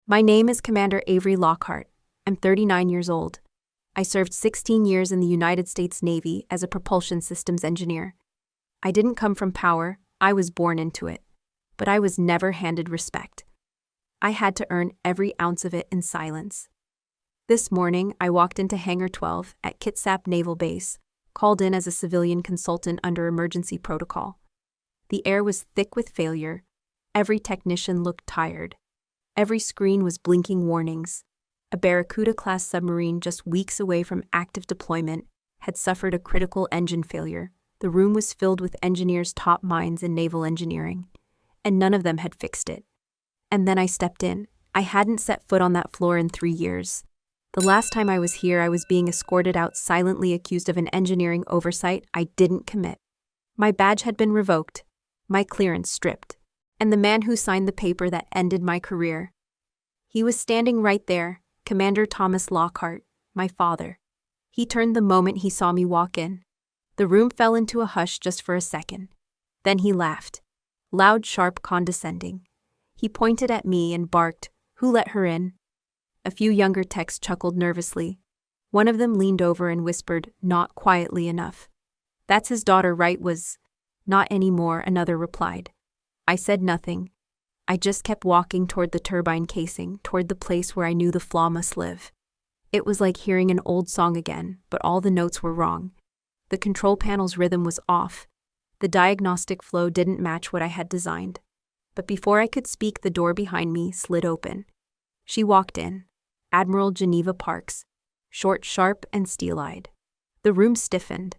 My name is Commander Avery Lockhart. I'm 39 years old. I served 16 years in the United States Navy as a propulsion systems engineer. I didn't come from power, I was born into it. But I was never handed respect. I had to earn every ounce of it in silence. This morning, I walked into Hangar 12 at Kitsap Naval Base, called in as a civilian consultant under emergency protocol. The air was thick with failure. Every technician looked tired. Every screen was blinking warnings. A Barracuda-class submarine just weeks away from active deployment had suffered a critical engine failure. The room was filled with engineers' top minds in naval engineering, and none of them had fixed it. And then I stepped in. I hadn't set foot on that floor in 3 years. The last time I was here, I was being escorted out silently accused of an engineering oversight I didn't commit. My badge had been revoked, my clearance stripped, and the man who signed the paper that ended my career. He was standing right there, Commander Thomas Lockhart, my father. He turned the moment he saw me walk in. The room fell into a hush just for a second. Then he laughed. Loud, sharp, condescending. He pointed at me and barked, "Who let her in?" A few younger techs chuckled nervously. One of them leaned over and whispered, not quietly enough. "That's his daughter, right?" "Was not anymore," another replied. I said nothing. I just kept walking toward the turbine casing, toward the place where I knew the flaw must live. It was like hearing an old song again, but all the notes were wrong. The control panel's rhythm was off. The diagnostic flow didn't match what I had designed. But before I could speak, the door behind me slid open. She walked in. Admiral Geneva Parks, short, sharp, and steel-eyed. The room stiffened.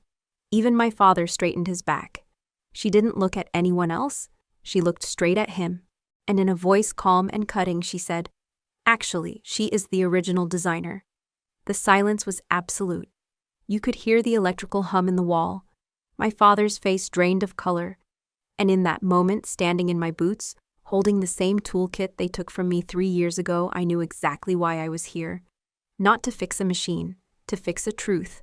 Even my father straightened his back. She didn't look at anyone else. She looked straight at him, and in a voice calm and cutting, she said, "Actually, she is the original designer." The silence was absolute. You could hear the electrical hum in the wall. My father's face drained of color, and in that moment, standing in my boots, holding the same toolkit they took from me 3 years ago, I knew exactly why I was here. Not to fix a machine, to fix a truth.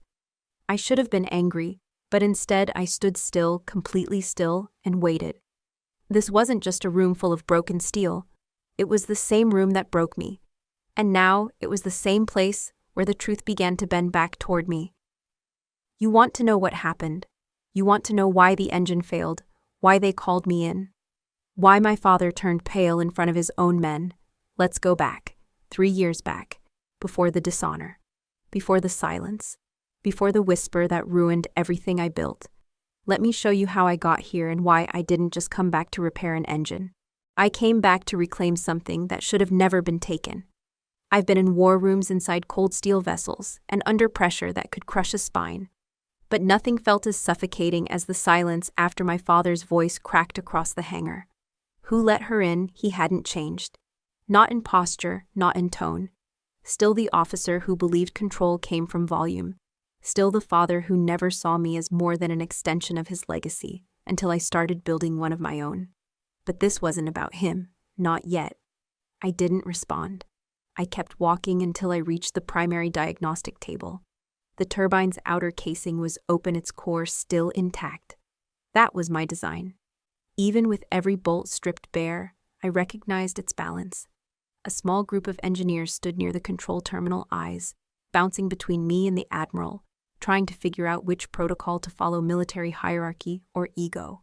I should have been angry, but instead I stood still, completely still, and waited. This wasn't just a room full of broken steel. It was the same room that broke me. And now it was the same place where the truth began to bend back toward me. You want to know what happened. You want to know why the engine failed, why they called me in. Why my father turned pale in front of his own men. Let's go back, 3 years back, before the dishonor, before the silence, before the whisper that ruined everything I built. Let me show you how I got here and why I didn't just come back to repair an engine. I came back to reclaim something that should have never been taken. I've been in war rooms inside cold steel vessels and under pressure that could crush a spine. But nothing felt as suffocating as the silence after my father's voice cracked across the hangar. Who let her in? He hadn't changed. Not in posture, not in tone. Still the officer who believed control came from volume. Still the father who never saw me as more than an extension of his legacy, until I started building one of my own. But this wasn't about him, not yet. I didn't respond. I kept walking until I reached the primary diagnostic table. The turbine's outer casing was open, its core still intact. That was my design. Even with every bolt stripped bare, I recognized its balance. A small group of engineers stood near the control terminal, eyes bouncing between me and the Admiral, trying to figure out which protocol to follow, military hierarchy or ego.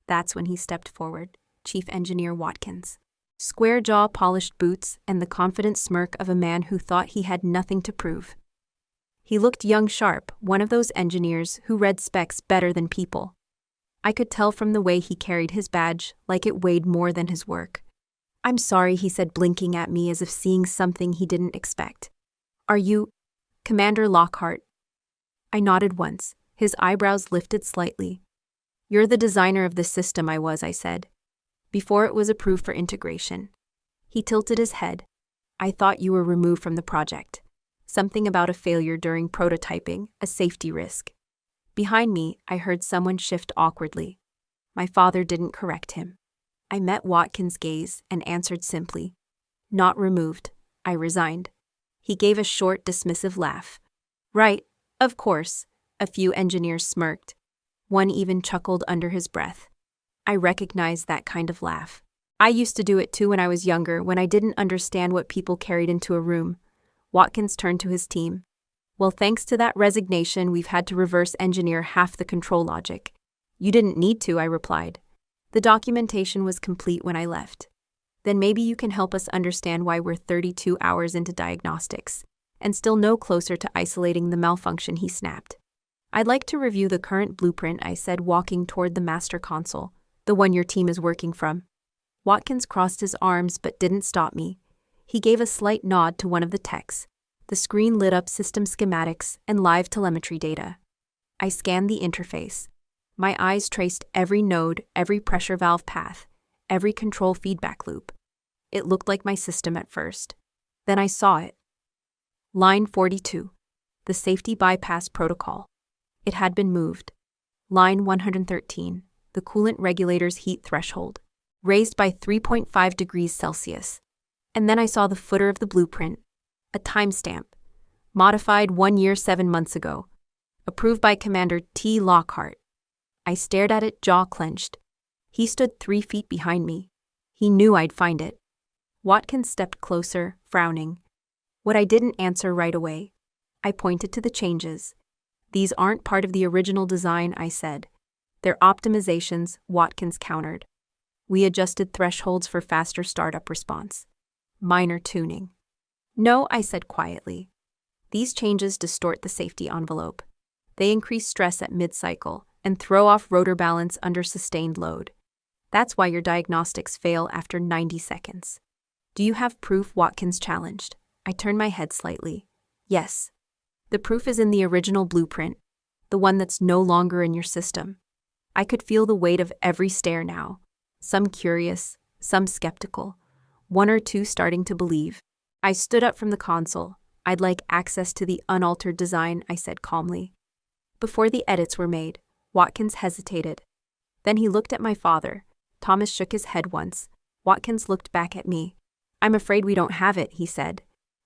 That's when he stepped forward, Chief Engineer Watkins. Square jaw, polished boots, and the confident smirk of a man who thought he had nothing to prove. He looked young, sharp, one of those engineers who read specs better than people. I could tell from the way he carried his badge, like it weighed more than his work. "I'm sorry," he said, blinking at me as if seeing something he didn't expect. "Are you Commander Lockhart?" I nodded once. His eyebrows lifted slightly. "You're the designer of the system." I said, before it was approved for integration. He tilted his head. "I thought you were removed from the project. Something about a failure during prototyping, a safety risk." Behind me, I heard someone shift awkwardly. My father didn't correct him. I met Watkins' gaze and answered simply, "Not removed. I resigned." He gave a short, dismissive laugh. "Right, of course." A few engineers smirked. One even chuckled under his breath. I recognized that kind of laugh. I used to do it too when I was younger, when I didn't understand what people carried into a room. Watkins turned to his team. Well, thanks to that resignation, we've had to reverse engineer half the control logic. You didn't need to, I replied. The documentation was complete when I left. Then maybe you can help us understand why we're 32 hours into diagnostics and still no closer to isolating the malfunction, he snapped. I'd like to review the current blueprint, I said, walking toward the master console, the one your team is working from. Watkins crossed his arms but didn't stop me. He gave a slight nod to one of the techs. The screen lit up system schematics and live telemetry data. I scanned the interface. My eyes traced every node, every pressure valve path, every control feedback loop. It looked like my system at first. Then I saw it. Line 42. The safety bypass protocol. It had been moved. Line 113. The coolant regulator's heat threshold. Raised by 3.5 degrees Celsius. And then I saw the footer of the blueprint. A timestamp. Modified 1 year 7 months ago. Approved by Commander T. Lockhart. I stared at it, jaw clenched. He stood 3 feet behind me. He knew I'd find it. Watkins stepped closer, frowning. What I didn't answer right away. I pointed to the changes. These aren't part of the original design, I said. They're optimizations, Watkins countered. We adjusted thresholds for faster startup response. Minor tuning. No, I said quietly. These changes distort the safety envelope. They increase stress at mid-cycle and throw off rotor balance under sustained load. That's why your diagnostics fail after 90 seconds. Do you have proof? Watkins challenged. I turned my head slightly. Yes. The proof is in the original blueprint, the one that's no longer in your system. I could feel the weight of every stare now. Some curious, some skeptical, 1 or 2 starting to believe. I stood up from the console. I'd like access to the unaltered design, I said calmly. Before the edits were made, Watkins hesitated. Then he looked at my father. Thomas shook his head once. Watkins looked back at me. I'm afraid we don't have it, he said.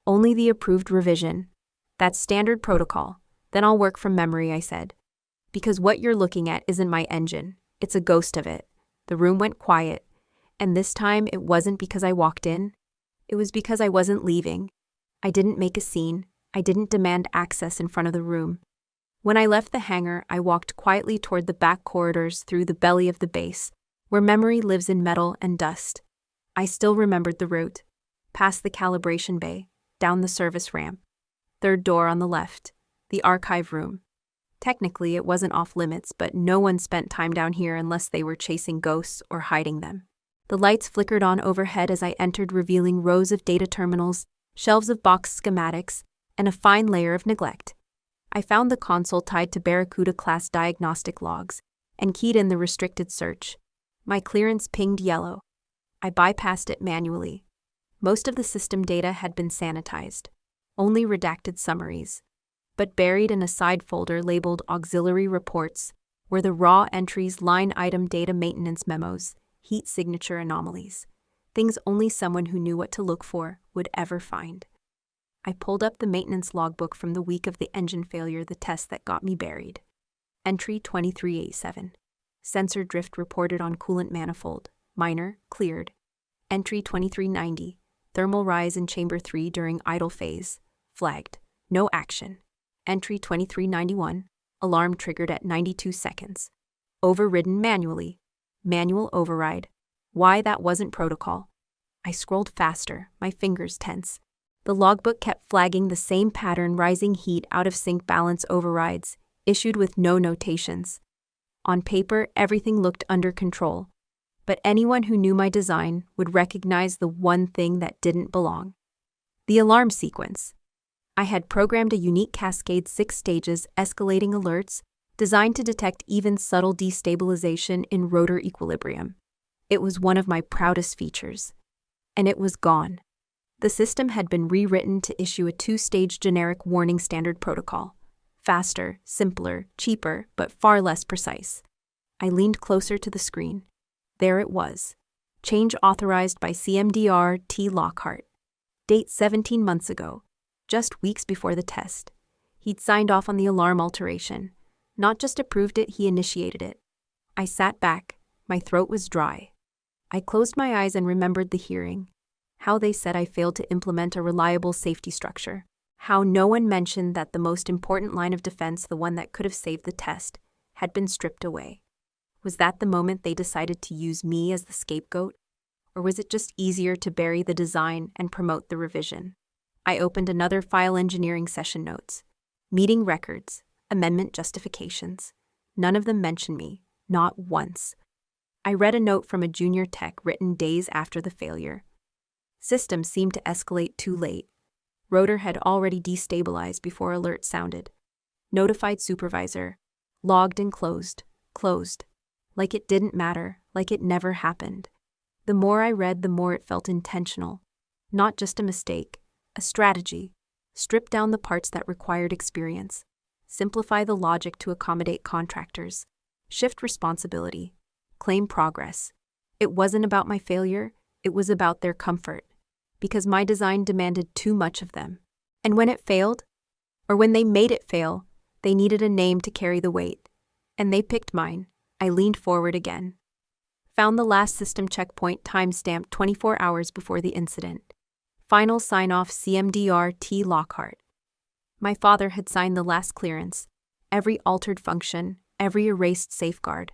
Only the approved revision. That's standard protocol. Then I'll work from memory, I said. Because what you're looking at isn't my engine. It's a ghost of it. The room went quiet. And this time it wasn't because I walked in. It was because I wasn't leaving. I didn't make a scene. I didn't demand access in front of the room. When I left the hangar, I walked quietly toward the back corridors through the belly of the base, where memory lives in metal and dust. I still remembered the route. Past the calibration bay, down the service ramp. 3rd door on the left, the archive room. Technically, it wasn't off limits, but no one spent time down here unless they were chasing ghosts or hiding them. The lights flickered on overhead as I entered, revealing rows of data terminals, shelves of box schematics, and a fine layer of neglect. I found the console tied to Barracuda-class diagnostic logs and keyed in the restricted search. My clearance pinged yellow. I bypassed it manually. Most of the system data had been sanitized, only redacted summaries. But buried in a side folder labeled Auxiliary Reports were the raw entries, line item data maintenance memos, heat signature anomalies, things only someone who knew what to look for would ever find. I pulled up the maintenance logbook from the week of the engine failure, the test that got me buried. Entry 2387. Sensor drift reported on coolant manifold. Minor, cleared. Entry 2390. Thermal rise in chamber 3 during idle phase. Flagged. No action. Entry 2391. Alarm triggered at 92 seconds. Overridden manually. Manual override. Why that wasn't protocol. I scrolled faster, my fingers tense. The logbook kept flagging the same pattern: rising heat, out of sync balance overrides, issued with no notations. On paper, everything looked under control, but anyone who knew my design would recognize the one thing that didn't belong. The alarm sequence. I had programmed a unique cascade 6 stages escalating alerts designed to detect even subtle destabilization in rotor equilibrium. It was one of my proudest features. And it was gone. The system had been rewritten to issue a 2-stage generic warning standard protocol. Faster, simpler, cheaper, but far less precise. I leaned closer to the screen. There it was. Change authorized by CMDR T. Lockhart. Date 17 months ago, just weeks before the test. He'd signed off on the alarm alteration. Not just approved it, he initiated it. I sat back. My throat was dry. I closed my eyes and remembered the hearing. How they said I failed to implement a reliable safety structure. How no one mentioned that the most important line of defense, the one that could have saved the test, had been stripped away. Was that the moment they decided to use me as the scapegoat? Or was it just easier to bury the design and promote the revision? I opened another file: engineering session notes, meeting records, amendment justifications. None of them mentioned me, not once. I read a note from a junior tech written days after the failure. System seemed to escalate too late. Rotor had already destabilized before alert sounded. Notified supervisor. Logged and closed. Like it didn't matter, like it never happened. The more I read, the more it felt intentional. Not just a mistake, a strategy. Strip down the parts that required experience. Simplify the logic to accommodate contractors. Shift responsibility. Claim progress. It wasn't about my failure, it was about their comfort. Because my design demanded too much of them. And when it failed, or when they made it fail, they needed a name to carry the weight. And they picked mine. I leaned forward again. Found the last system checkpoint, timestamped 24 hours before the incident. Final sign-off: CMDR T. Lockhart. My father had signed the last clearance, every altered function, every erased safeguard.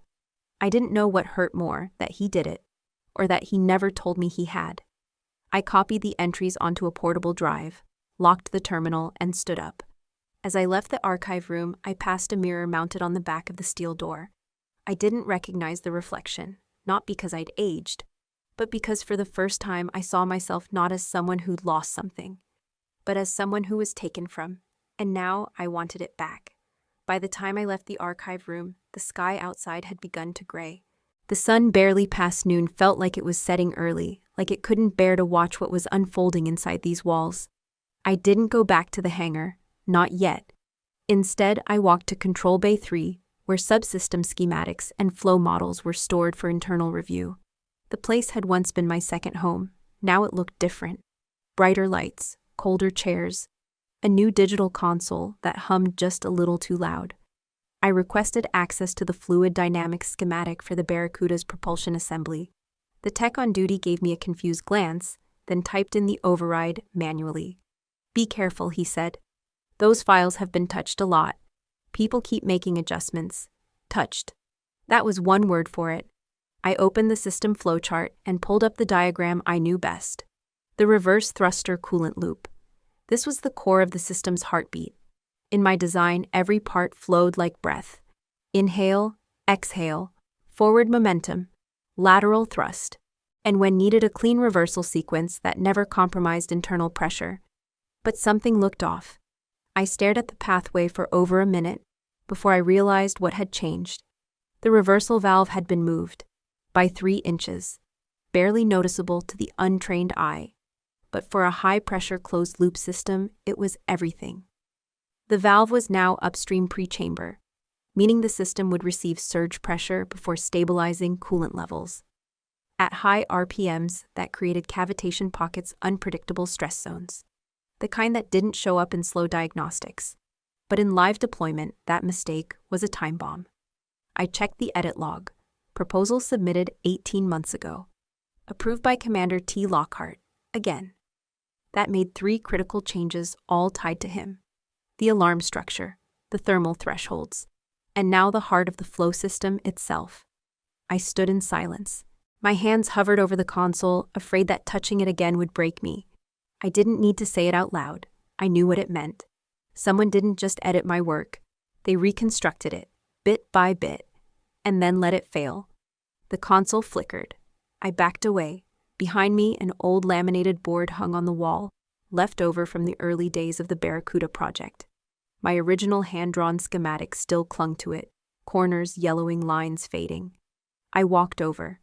I didn't know what hurt more, that he did it, or that he never told me he had. I copied the entries onto a portable drive, locked the terminal, and stood up. As I left the archive room, I passed a mirror mounted on the back of the steel door. I didn't recognize the reflection, not because I'd aged, but because for the first time I saw myself not as someone who'd lost something, but as someone who was taken from, and now I wanted it back. By the time I left the archive room, the sky outside had begun to gray. The sun, barely past noon, felt like it was setting early, like it couldn't bear to watch what was unfolding inside these walls. I didn't go back to the hangar, not yet. Instead, I walked to Control Bay 3, where subsystem schematics and flow models were stored for internal review. The place had once been my second home. Now it looked different. Brighter lights, colder chairs, a new digital console that hummed just a little too loud. I requested access to the fluid dynamics schematic for the Barracuda's propulsion assembly. The tech on duty gave me a confused glance, then typed in the override manually. "Be careful," he said. "Those files have been touched a lot. People keep making adjustments." Touched. That was one word for it. I opened the system flowchart and pulled up the diagram I knew best. The reverse thruster coolant loop. This was the core of the system's heartbeat. In my design, every part flowed like breath. Inhale, exhale, forward momentum, lateral thrust, and when needed, a clean reversal sequence that never compromised internal pressure. But something looked off. I stared at the pathway for over a minute before I realized what had changed. The reversal valve had been moved by 3 inches, barely noticeable to the untrained eye. But for a high-pressure closed-loop system, it was everything. The valve was now upstream pre-chamber, meaning the system would receive surge pressure before stabilizing coolant levels. At high RPMs, that created cavitation pockets, unpredictable stress zones. The kind that didn't show up in slow diagnostics. But in live deployment, that mistake was a time bomb. I checked the edit log. Proposal submitted 18 months ago. Approved by Commander T. Lockhart. Again. That made 3 critical changes, all tied to him. The alarm structure, the thermal thresholds, and now the heart of the flow system itself. I stood in silence. My hands hovered over the console, afraid that touching it again would break me. I didn't need to say it out loud. I knew what it meant. Someone didn't just edit my work. They reconstructed it, bit by bit, and then let it fail. The console flickered. I backed away. Behind me, an old laminated board hung on the wall, left over from the early days of the Barracuda project. My original hand-drawn schematic still clung to it, corners yellowing, lines fading. I walked over,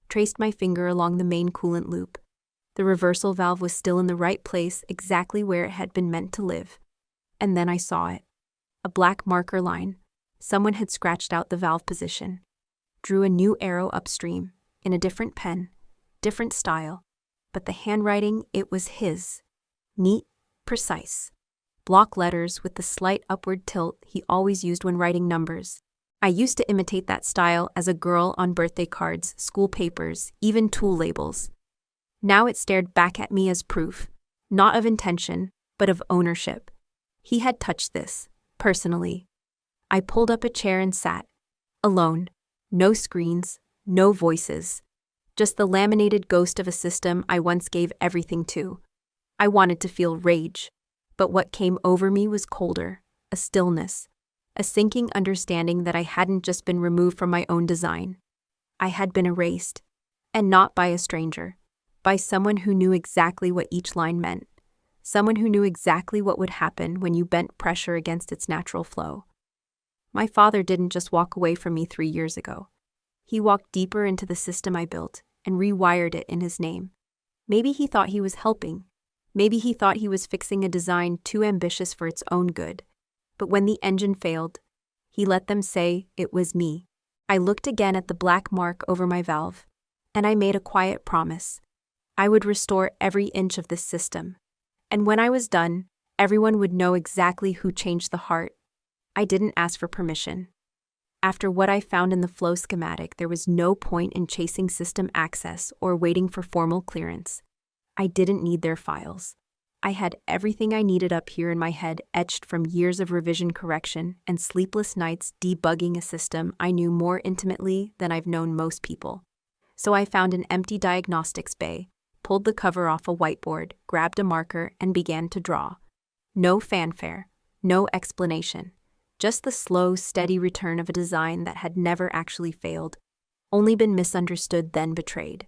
traced my finger along the main coolant loop. The reversal valve was still in the right place, exactly where it had been meant to live. And then I saw it. A black marker line. Someone had scratched out the valve position. Drew a new arrow upstream, in a different pen, different style. But the handwriting, it was his. Neat, precise. Block letters with the slight upward tilt he always used when writing numbers. I used to imitate that style as a girl on birthday cards, school papers, even tool labels. Now it stared back at me as proof, not of intention, but of ownership. He had touched this, personally. I pulled up a chair and sat, alone. No screens, no voices. Just the laminated ghost of a system I once gave everything to. I wanted to feel rage, but what came over me was colder, a stillness, a sinking understanding that I hadn't just been removed from my own design. I had been erased, and not by a stranger, by someone who knew exactly what each line meant, someone who knew exactly what would happen when you bent pressure against its natural flow. My father didn't just walk away from me 3 years ago. He walked deeper into the system I built and rewired it in his name. Maybe he thought he was helping. Maybe he thought he was fixing a design too ambitious for its own good. But when the engine failed, he let them say it was me. I looked again at the black mark over my valve, and I made a quiet promise. I would restore every inch of this system. And when I was done, everyone would know exactly who changed the heart. I didn't ask for permission. After what I found in the flow schematic, there was no point in chasing system access or waiting for formal clearance. I didn't need their files. I had everything I needed up here in my head, etched from years of revision correction and sleepless nights debugging a system I knew more intimately than I've known most people. So I found an empty diagnostics bay, pulled the cover off a whiteboard, grabbed a marker, and began to draw. No fanfare, no explanation. Just the slow, steady return of a design that had never actually failed, only been misunderstood then betrayed.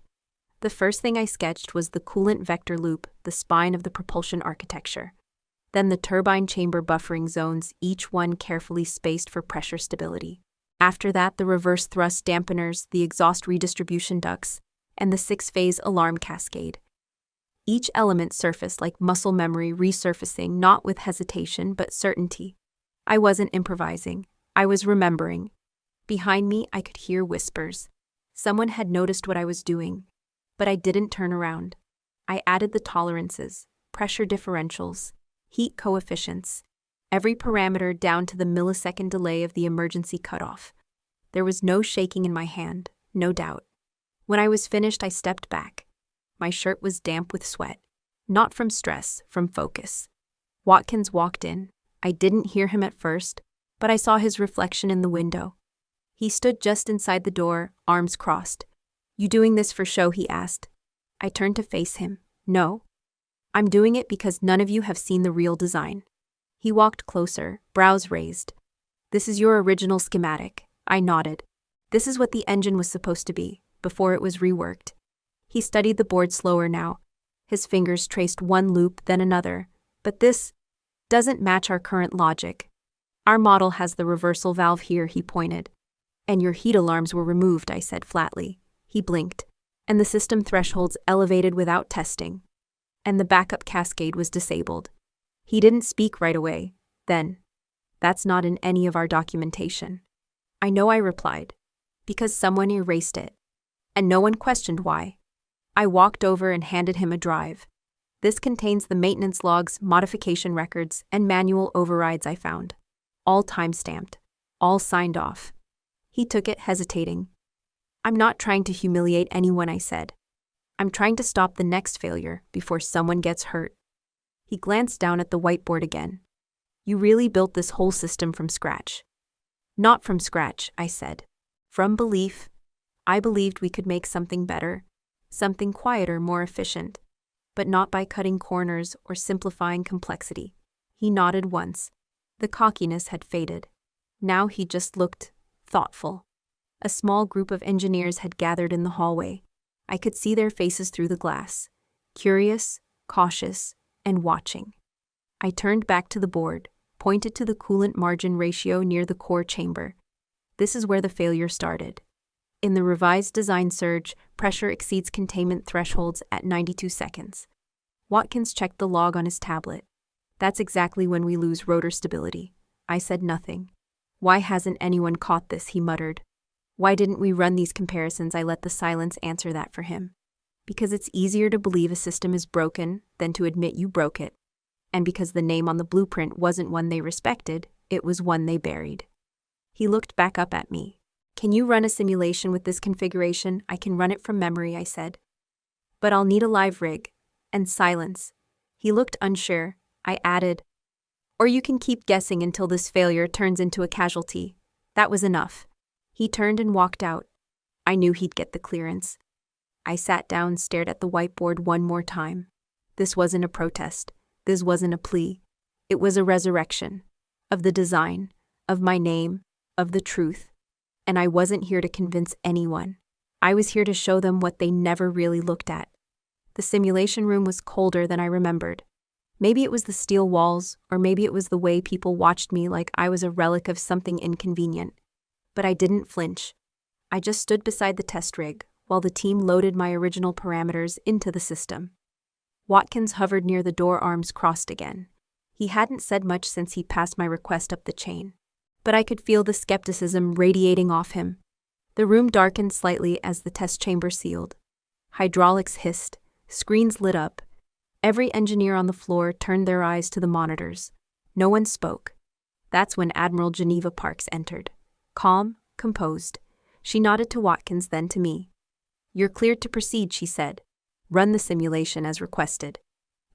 The first thing I sketched was the coolant vector loop, the spine of the propulsion architecture. Then the turbine chamber buffering zones, each one carefully spaced for pressure stability. After that, the reverse thrust dampeners, the exhaust redistribution ducts, and the 6-phase alarm cascade. Each element surfaced like muscle memory resurfacing, not with hesitation but certainty. I wasn't improvising. I was remembering. Behind me, I could hear whispers. Someone had noticed what I was doing. But I didn't turn around. I added the tolerances, pressure differentials, heat coefficients, every parameter down to the millisecond delay of the emergency cutoff. There was no shaking in my hand, no doubt. When I was finished, I stepped back. My shirt was damp with sweat. Not from stress, from focus. Watkins walked in. I didn't hear him at first, but I saw his reflection in the window. He stood just inside the door, arms crossed. "You doing this for show?" he asked. I turned to face him. "No. I'm doing it because none of you have seen the real design." He walked closer, brows raised. "This is your original schematic." I nodded. "This is what the engine was supposed to be, before it was reworked." He studied the board slower now. His fingers traced one loop, then another. "But this doesn't match our current logic. Our model has the reversal valve here," he pointed. "And your heat alarms were removed," I said flatly. He blinked. "And the system thresholds elevated without testing. And the backup cascade was disabled." He didn't speak right away. Then, "That's not in any of our documentation." "I know," I replied. "Because someone erased it. And no one questioned why." I walked over and handed him a drive. "This contains the maintenance logs, modification records, and manual overrides I found. All time-stamped. All signed off." He took it, hesitating. "I'm not trying to humiliate anyone," I said. "I'm trying to stop the next failure before someone gets hurt." He glanced down at the whiteboard again. "You really built this whole system from scratch?" "Not from scratch," I said. "From belief. I believed we could make something better, something quieter, more efficient, but not by cutting corners or simplifying complexity." He nodded once. The cockiness had faded. Now he just looked thoughtful. A small group of engineers had gathered in the hallway. I could see their faces through the glass, curious, cautious, and watching. I turned back to the board, pointed to the coolant margin ratio near the core chamber. This is where the failure started. In the revised design surge, pressure exceeds containment thresholds at 92 seconds. Watkins checked the log on his tablet. "That's exactly when we lose rotor stability." I said nothing. "Why hasn't anyone caught this?" he muttered. "Why didn't we run these comparisons?" I let the silence answer that for him. "Because it's easier to believe a system is broken than to admit you broke it. And because the name on the blueprint wasn't one they respected, it was one they buried." He looked back up at me. Can you run a simulation with this configuration? I can run it from memory, I said. But I'll need a live rig. And silence. He looked unsure. I added, or you can keep guessing until this failure turns into a casualty. That was enough. He turned and walked out. I knew he'd get the clearance. I sat down, stared at the whiteboard one more time. This wasn't a protest. This wasn't a plea. It was a resurrection. Of the design, of my name, of the truth. And I wasn't here to convince anyone. I was here to show them what they never really looked at. The simulation room was colder than I remembered. Maybe it was the steel walls, or maybe it was the way people watched me like I was a relic of something inconvenient. But I didn't flinch. I just stood beside the test rig, while the team loaded my original parameters into the system. Watkins hovered near the door, arms crossed again. He hadn't said much since he passed my request up the chain. But I could feel the skepticism radiating off him. The room darkened slightly as the test chamber sealed. Hydraulics hissed, screens lit up. Every engineer on the floor turned their eyes to the monitors. No one spoke. That's when Admiral Geneva Parks entered. Calm, composed. She nodded to Watkins, then to me. You're cleared to proceed, she said. Run the simulation as requested.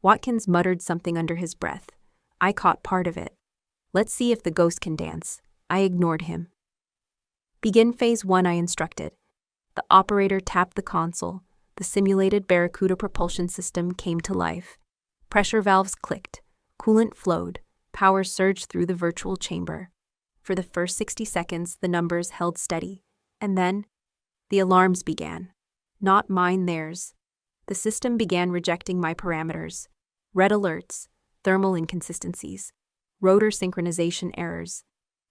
Watkins muttered something under his breath. I caught part of it. Let's see if the ghost can dance. I ignored him. Begin phase 1, I instructed. The operator tapped the console. The simulated Barracuda propulsion system came to life. Pressure valves clicked. Coolant flowed. Power surged through the virtual chamber. For the first 60 seconds, the numbers held steady. And then, the alarms began. Not mine, theirs. The system began rejecting my parameters. Red alerts, thermal inconsistencies, rotor synchronization errors.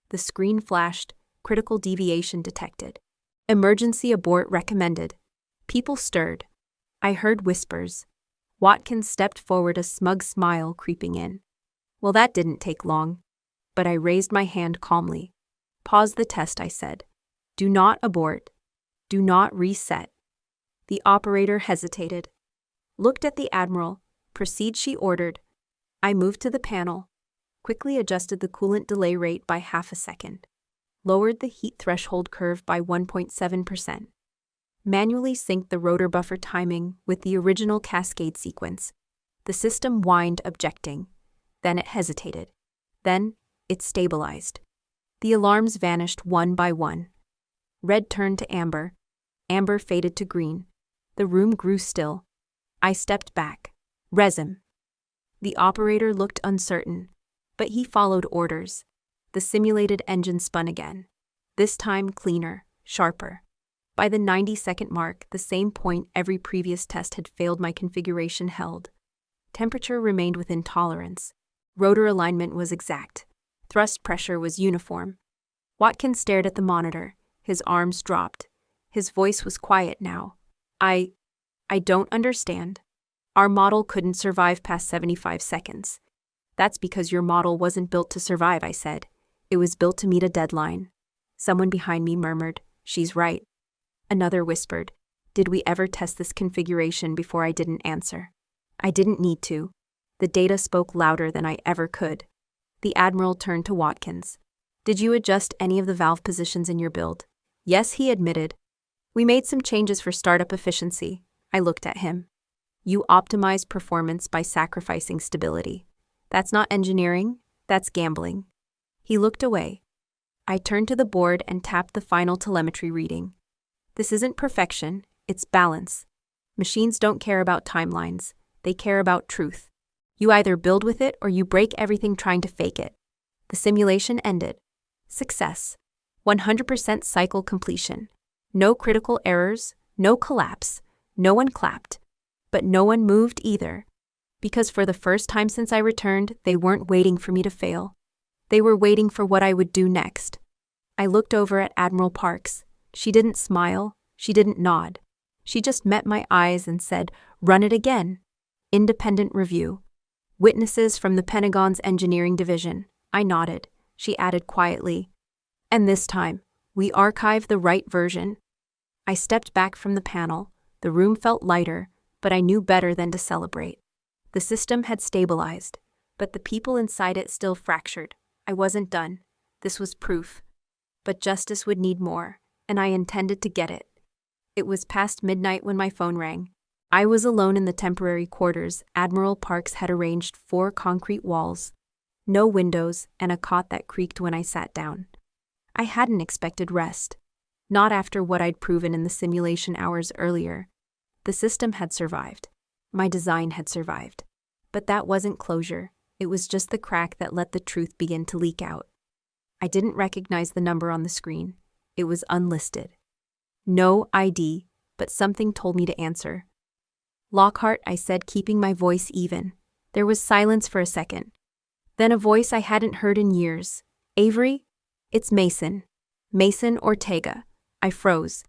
The screen flashed, critical deviation detected. Emergency abort recommended. People stirred. I heard whispers. Watkins stepped forward, a smug smile creeping in. Well, that didn't take long. But I raised my hand calmly. Pause the test, I said. Do not abort. Do not reset. The operator hesitated. Looked at the Admiral. Proceed, she ordered. I moved to the panel. Quickly adjusted the coolant delay rate by half a second. Lowered the heat threshold curve by 1.7%. Manually synced the rotor buffer timing with the original cascade sequence. The system whined, objecting. Then it hesitated. Then it stabilized. The alarms vanished one by one. Red turned to amber. Amber faded to green. The room grew still. I stepped back. Resume. The operator looked uncertain, but he followed orders. The simulated engine spun again. This time cleaner, sharper. By the 90-second mark, the same point every previous test had failed, my configuration held. Temperature remained within tolerance. Rotor alignment was exact. Thrust pressure was uniform. Watkins stared at the monitor. His arms dropped. His voice was quiet now. I don't understand. Our model couldn't survive past 75 seconds. That's because your model wasn't built to survive, I said. It was built to meet a deadline. Someone behind me murmured, she's right. Another whispered, did we ever test this configuration before? I didn't answer. I didn't need to. The data spoke louder than I ever could. The Admiral turned to Watkins. Did you adjust any of the valve positions in your build? Yes, he admitted. We made some changes for startup efficiency. I looked at him. You optimized performance by sacrificing stability. That's not engineering, that's gambling. He looked away. I turned to the board and tapped the final telemetry reading. This isn't perfection, it's balance. Machines don't care about timelines, they care about truth. You either build with it or you break everything trying to fake it. The simulation ended. Success. 100% cycle completion. No critical errors, no collapse. No one clapped. But no one moved either. Because for the first time since I returned, they weren't waiting for me to fail. They were waiting for what I would do next. I looked over at Admiral Parks. She didn't smile. She didn't nod. She just met my eyes and said, "Run it again." Independent review. Witnesses from the Pentagon's engineering division. I nodded. She added quietly, "And this time, we archived the right version." I stepped back from the panel. The room felt lighter, but I knew better than to celebrate. The system had stabilized, but the people inside it still fractured. I wasn't done. This was proof. But justice would need more, and I intended to get it. It was past midnight when my phone rang. I was alone in the temporary quarters Admiral Parks had arranged 4 concrete walls, no windows, and a cot that creaked when I sat down. I hadn't expected rest. Not after what I'd proven in the simulation hours earlier. The system had survived. My design had survived. But that wasn't closure. It was just the crack that let the truth begin to leak out. I didn't recognize the number on the screen. It was unlisted. No ID, but something told me to answer. Lockhart, I said, keeping my voice even. There was silence for a second. Then a voice I hadn't heard in years. Avery? It's Mason. Mason Ortega. I froze.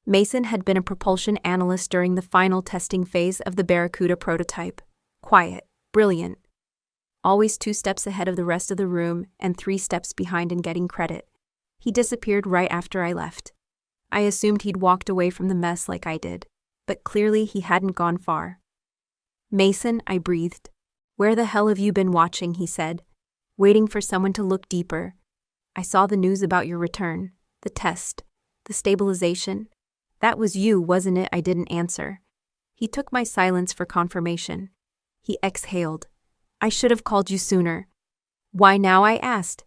Mason had been a propulsion analyst during the final testing phase of the Barracuda prototype. Quiet, brilliant. Always 2 steps ahead of the rest of the room and 3 steps behind in getting credit. He disappeared right after I left. I assumed he'd walked away from the mess like I did, but clearly he hadn't gone far. Mason, I breathed. Where the hell have you been watching, he said, waiting for someone to look deeper. I saw the news about your return, the test, the stabilization. That was you, wasn't it? I didn't answer. He took my silence for confirmation. He exhaled. I should have called you sooner. Why now? I asked.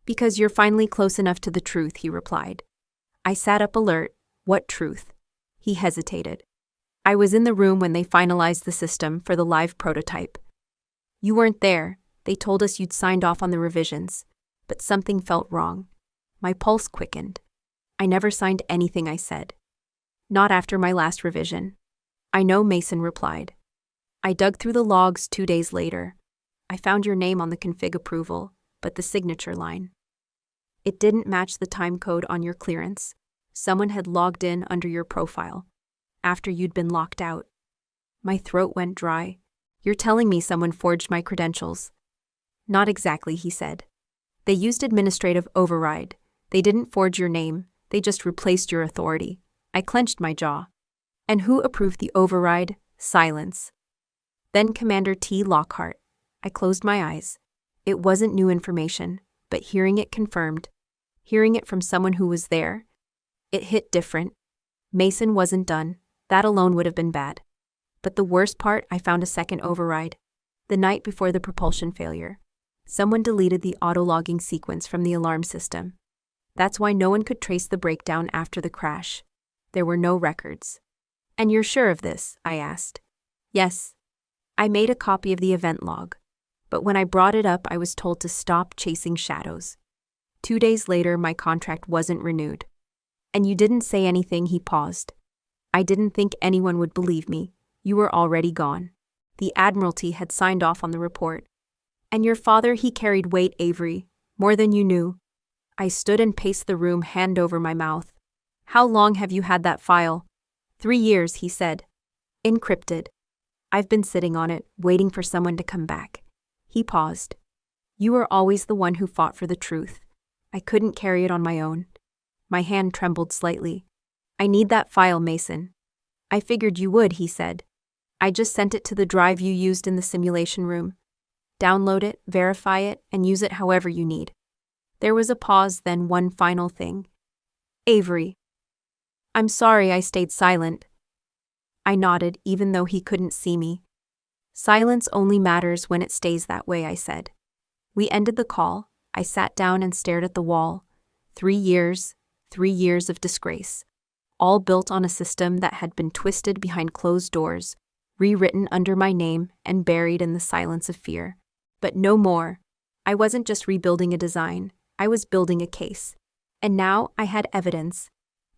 Because you're finally close enough to the truth, he replied. I sat up alert. What truth? He hesitated. I was in the room when they finalized the system for the live prototype. You weren't there. They told us you'd signed off on the revisions. But something felt wrong. My pulse quickened. I never signed anything, I said. Not after my last revision. I know, Mason replied. I dug through the logs 2 days later. I found your name on the config approval, but the signature line. It didn't match the time code on your clearance. Someone had logged in under your profile, after you'd been locked out. My throat went dry. You're telling me someone forged my credentials? Not exactly, he said. They used administrative override. They didn't forge your name, they just replaced your authority. I clenched my jaw. And who approved the override? Silence. Then Commander T. Lockhart. I closed my eyes. It wasn't new information, but hearing it confirmed. Hearing it from someone who was there. It hit different. Mason wasn't done. That alone would have been bad. But the worst part, I found a second override. The night before the propulsion failure. Someone deleted the auto-logging sequence from the alarm system. That's why no one could trace the breakdown after the crash. There were no records. And you're sure of this? I asked. Yes. I made a copy of the event log. But when I brought it up, I was told to stop chasing shadows. 2 days later, my contract wasn't renewed. And you didn't say anything, he paused. I didn't think anyone would believe me. You were already gone. The Admiralty had signed off on the report. And your father, he carried weight, Avery, more than you knew. I stood and paced the room, hand over my mouth. How long have you had that file? 3 years, he said. Encrypted. I've been sitting on it, waiting for someone to come back. He paused. You were always the one who fought for the truth. I couldn't carry it on my own. My hand trembled slightly. I need that file, Mason. I figured you would, he said. I just sent it to the drive you used in the simulation room. Download it, verify it, and use it however you need. There was a pause, then one final thing. Avery. I'm sorry I stayed silent. I nodded, even though he couldn't see me. Silence only matters when it stays that way, I said. We ended the call. I sat down and stared at the wall. 3 years, 3 years of disgrace. All built on a system that had been twisted behind closed doors, rewritten under my name and buried in the silence of fear. But no more. I wasn't just rebuilding a design. I was building a case. And now I had evidence.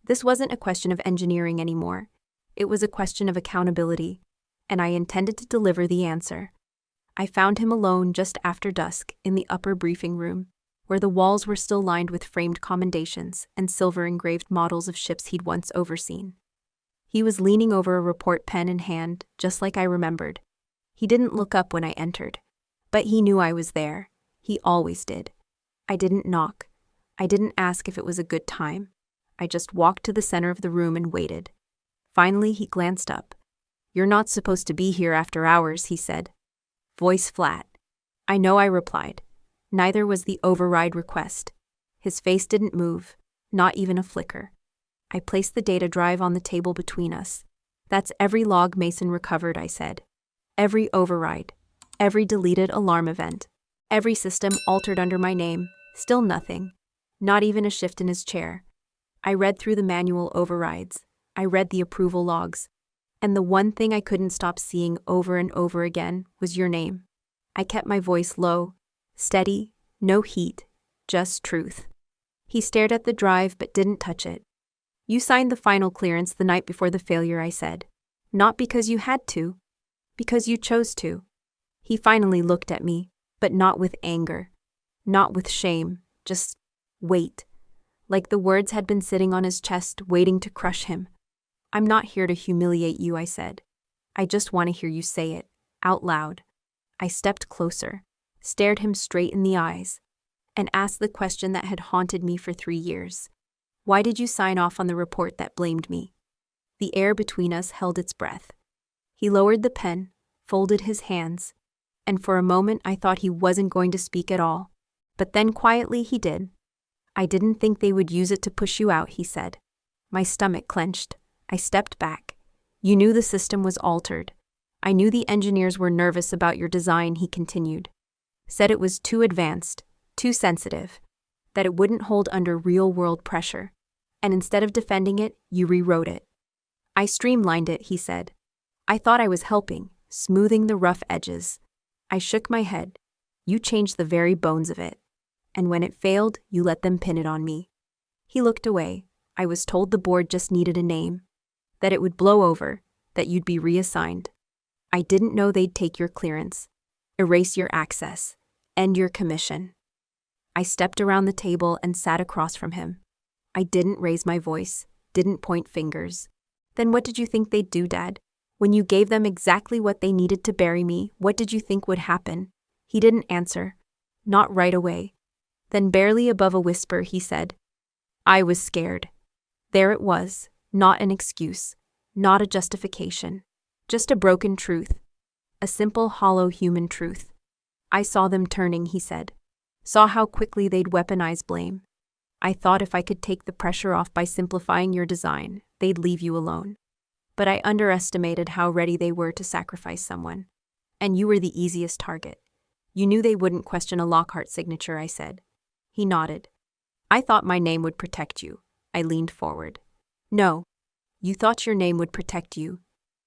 This wasn't a question of engineering anymore. It was a question of accountability. And I intended to deliver the answer. I found him alone just after dusk in the upper briefing room, where the walls were still lined with framed commendations and silver-engraved models of ships he'd once overseen. He was leaning over a report, pen in hand, just like I remembered. He didn't look up when I entered. But he knew I was there. He always did. I didn't knock. I didn't ask if it was a good time. I just walked to the center of the room and waited. Finally, he glanced up. You're not supposed to be here after hours, he said. Voice flat. I know, I replied. Neither was the override request. His face didn't move. not even a flicker. I placed the data drive on the table between us. That's every log Mason recovered, I said. Every override. Every deleted alarm event. Every system altered under my name. Still nothing. Not even a shift in his chair. I read through the manual overrides. I read the approval logs. And the one thing I couldn't stop seeing over and over again was your name. I kept my voice low, steady, no heat, just truth. He stared at the drive but didn't touch it. You signed the final clearance the night before the failure, I said. Not because you had to. Because you chose to. He finally looked at me, but not with anger. Not with shame, just weight. Like the words had been sitting on his chest, waiting to crush him. I'm not here to humiliate you, I said. I just want to hear you say it, out loud. I stepped closer, stared him straight in the eyes, and asked the question that had haunted me for 3 years. Why did you sign off on the report that blamed me? The air between us held its breath. He lowered the pen, folded his hands, and for a moment I thought he wasn't going to speak at all. But then quietly he did. I didn't think they would use it to push you out, he said. My stomach clenched. I stepped back. You knew the system was altered. I knew the engineers were nervous about your design, he continued. Said it was too advanced, too sensitive, that it wouldn't hold under real-world pressure. And instead of defending it, you rewrote it. I streamlined it, he said. I thought I was helping, smoothing the rough edges. I shook my head. You changed the very bones of it. And when it failed, you let them pin it on me. He looked away. I was told the board just needed a name. That it would blow over, that you'd be reassigned. I didn't know they'd take your clearance, erase your access, end your commission. I stepped around the table and sat across from him. I didn't raise my voice, didn't point fingers. Then what did you think they'd do, Dad? When you gave them exactly what they needed to bury me, what did you think would happen? He didn't answer. Not right away. Then barely above a whisper, he said, I was scared. There it was, not an excuse, not a justification, just a broken truth. A simple, hollow human truth. I saw them turning, he said. Saw how quickly they'd weaponize blame. I thought if I could take the pressure off by simplifying your design, they'd leave you alone. But I underestimated how ready they were to sacrifice someone. And you were the easiest target. You knew they wouldn't question a Lockhart signature, I said. He nodded. I thought my name would protect you. I leaned forward. No. You thought your name would protect you.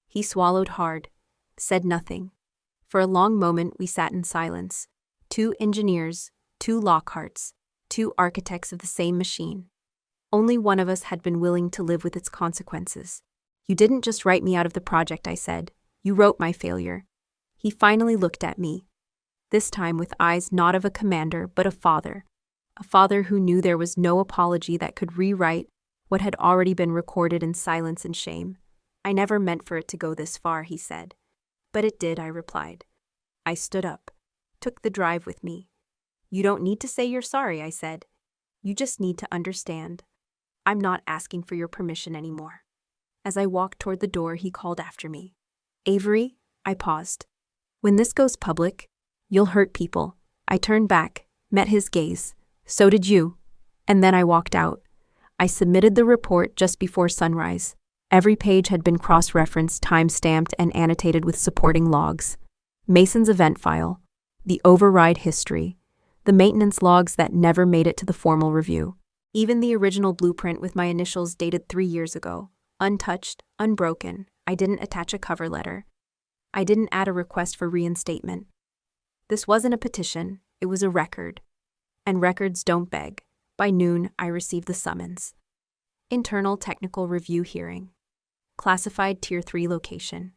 He swallowed hard, said nothing. For a long moment we sat in silence. 2 engineers, 2 Lockharts, 2 architects of the same machine. Only one of us had been willing to live with its consequences. You didn't just write me out of the project, I said. You wrote my failure. He finally looked at me. This time with eyes not of a commander, but a father. A father who knew there was no apology that could rewrite what had already been recorded in silence and shame. I never meant for it to go this far, he said. But it did, I replied. I stood up, took the drive with me. You don't need to say you're sorry, I said. You just need to understand. I'm not asking for your permission anymore. As I walked toward the door, he called after me. Avery, I paused. When this goes public, you'll hurt people. I turned back, met his gaze. So did you. And then I walked out. I submitted the report just before sunrise. Every page had been cross-referenced, time-stamped, and annotated with supporting logs. Mason's event file, the override history, the maintenance logs that never made it to the formal review. Even the original blueprint with my initials dated 3 years ago. Untouched, unbroken. I didn't attach a cover letter. I didn't add a request for reinstatement. This wasn't a petition, it was a record. And records don't beg. By noon, I received the summons. Internal Technical Review Hearing. Classified Tier 3 location.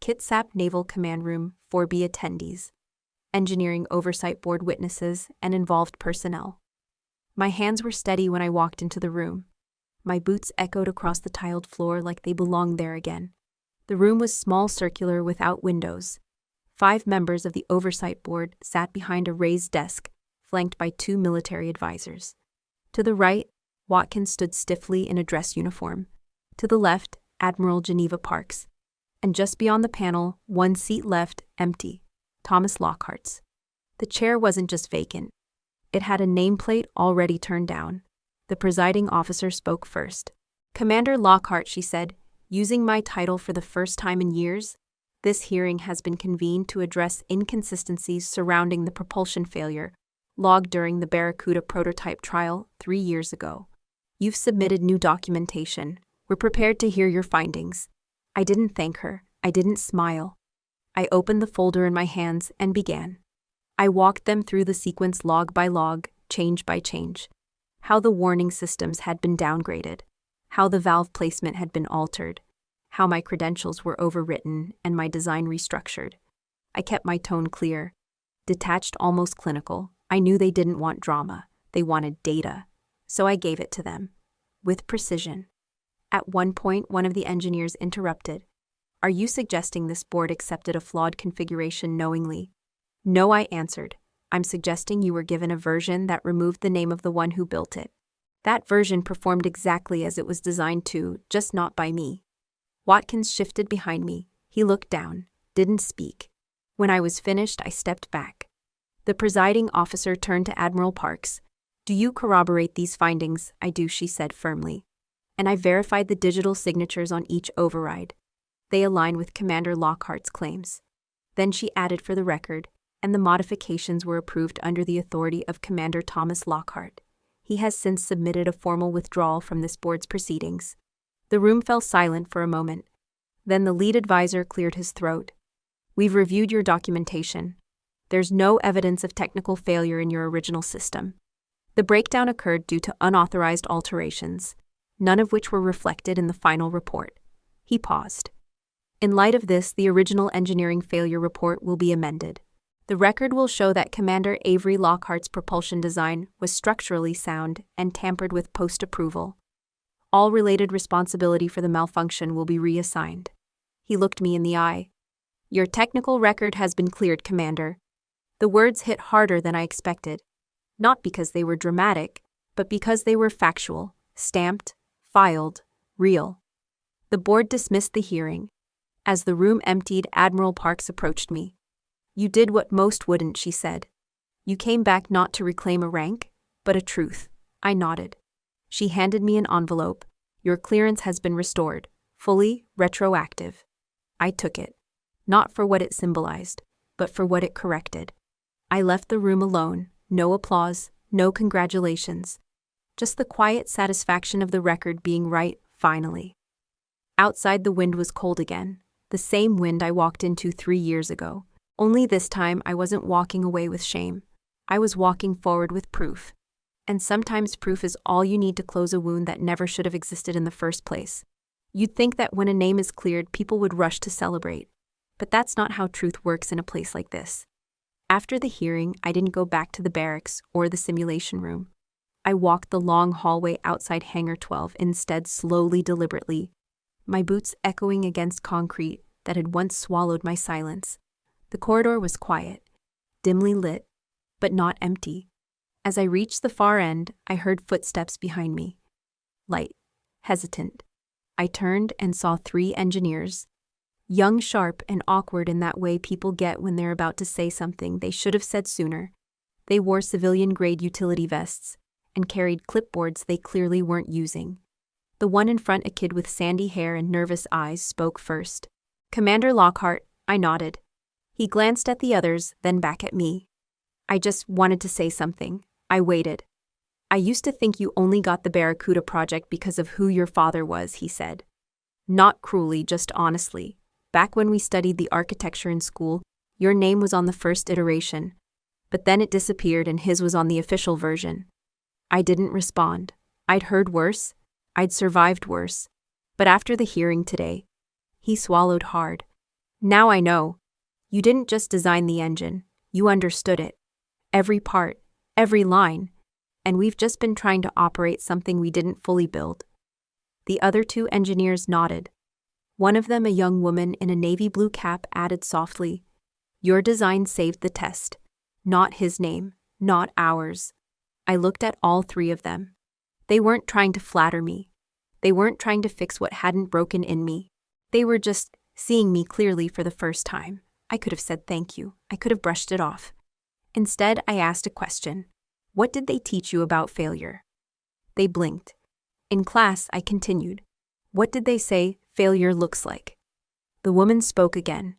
Kitsap Naval Command Room 4B attendees. Engineering Oversight Board witnesses and involved personnel. My hands were steady when I walked into the room. My boots echoed across the tiled floor like they belonged there again. The room was small, circular, without windows. 5 members of the Oversight Board sat behind a raised desk, flanked by 2 military advisors. To the right, Watkins stood stiffly in a dress uniform. To the left, Admiral Geneva Parks. And just beyond the panel, 1 seat left, empty, Thomas Lockhart's. The chair wasn't just vacant. It had a nameplate already turned down. The presiding officer spoke first. "Commander Lockhart," she said, using my title for the first time in years, "this hearing has been convened to address inconsistencies surrounding the propulsion failure logged during the Barracuda prototype trial 3 years ago. You've submitted new documentation. We're prepared to hear your findings." I didn't thank her. I didn't smile. I opened the folder in my hands and began. I walked them through the sequence log by log, change by change. How the warning systems had been downgraded. How the valve placement had been altered. How my credentials were overwritten and my design restructured. I kept my tone clear, detached, almost clinical. I knew they didn't want drama. They wanted data. So I gave it to them. With precision. At one point, one of the engineers interrupted. "Are you suggesting this board accepted a flawed configuration knowingly?" "No," I answered. "I'm suggesting you were given a version that removed the name of the one who built it. That version performed exactly as it was designed to, just not by me." Watkins shifted behind me. He looked down, didn't speak. When I was finished, I stepped back. The presiding officer turned to Admiral Parks. "Do you corroborate these findings?" "I do," she said firmly. "And I verified the digital signatures on each override. They align with Commander Lockhart's claims." Then she added, "For the record, and the modifications were approved under the authority of Commander Thomas Lockhart. He has since submitted a formal withdrawal from this board's proceedings." The room fell silent for a moment. Then the lead advisor cleared his throat. "We've reviewed your documentation. There's no evidence of technical failure in your original system. The breakdown occurred due to unauthorized alterations, none of which were reflected in the final report." He paused. "In light of this, the original engineering failure report will be amended. The record will show that Commander Avery Lockhart's propulsion design was structurally sound and tampered with post-approval. All related responsibility for the malfunction will be reassigned." He looked me in the eye. "Your technical record has been cleared, Commander." The words hit harder than I expected, not because they were dramatic, but because they were factual, stamped, filed, real. The board dismissed the hearing. As the room emptied, Admiral Parks approached me. "You did what most wouldn't," she said. "You came back not to reclaim a rank, but a truth." I nodded. She handed me an envelope. "Your clearance has been restored, fully retroactive." I took it, not for what it symbolized, but for what it corrected. I left the room alone, no applause, no congratulations. Just the quiet satisfaction of the record being right, finally. Outside, the wind was cold again, the same wind I walked into 3 years ago. Only this time I wasn't walking away with shame. I was walking forward with proof. And sometimes proof is all you need to close a wound that never should have existed in the first place. You'd think that when a name is cleared, people would rush to celebrate. But that's not how truth works in a place like this. After the hearing, I didn't go back to the barracks or the simulation room. I walked the long hallway outside Hangar 12 instead, slowly, deliberately, my boots echoing against concrete that had once swallowed my silence. The corridor was quiet, dimly lit, but not empty. As I reached the far end, I heard footsteps behind me. Light, hesitant. I turned and saw 3 engineers. Young, sharp, and awkward in that way people get when they're about to say something they should have said sooner. They wore civilian-grade utility vests and carried clipboards they clearly weren't using. The one in front, a kid with sandy hair and nervous eyes, spoke first. "Commander Lockhart," I nodded. He glanced at the others, then back at me. "I just wanted to say something." I waited. "I used to think you only got the Barracuda project because of who your father was," he said. Not cruelly, just honestly. "Back when we studied the architecture in school, your name was on the first iteration. But then it disappeared and his was on the official version." I didn't respond. I'd heard worse. I'd survived worse. But after the hearing today, he swallowed hard. "Now I know. You didn't just design the engine. You understood it. Every part. Every line. And we've just been trying to operate something we didn't fully build." The other 2 engineers nodded. One of them, a young woman in a navy blue cap, added softly, "Your design saved the test. Not his name. Not ours." I looked at all 3 of them. They weren't trying to flatter me. They weren't trying to fix what hadn't broken in me. They were just seeing me clearly for the first time. I could have said thank you. I could have brushed it off. Instead, I asked a question. "What did they teach you about failure?" They blinked. In class, I continued. What did they say failure looks like? The woman spoke again.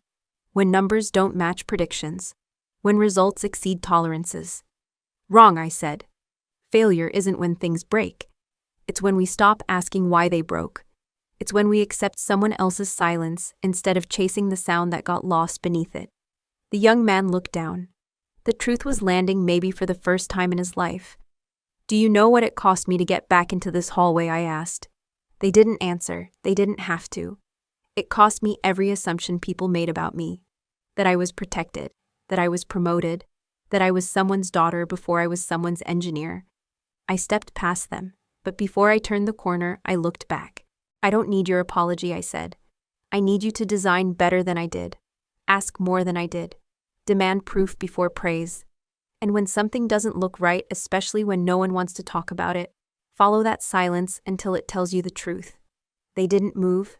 When numbers don't match predictions. When results exceed tolerances. Wrong, I said. Failure isn't when things break. It's when we stop asking why they broke. It's when we accept someone else's silence instead of chasing the sound that got lost beneath it. The young man looked down. The truth was landing maybe for the first time in his life. Do you know what it cost me to get back into this hallway? I asked. They didn't answer. They didn't have to. It cost me every assumption people made about me. That I was protected. That I was promoted. That I was someone's daughter before I was someone's engineer. I stepped past them, but before I turned the corner, I looked back. I don't need your apology, I said. I need you to design better than I did. Ask more than I did. Demand proof before praise. And when something doesn't look right, especially when no one wants to talk about it, follow that silence until it tells you the truth. They didn't move,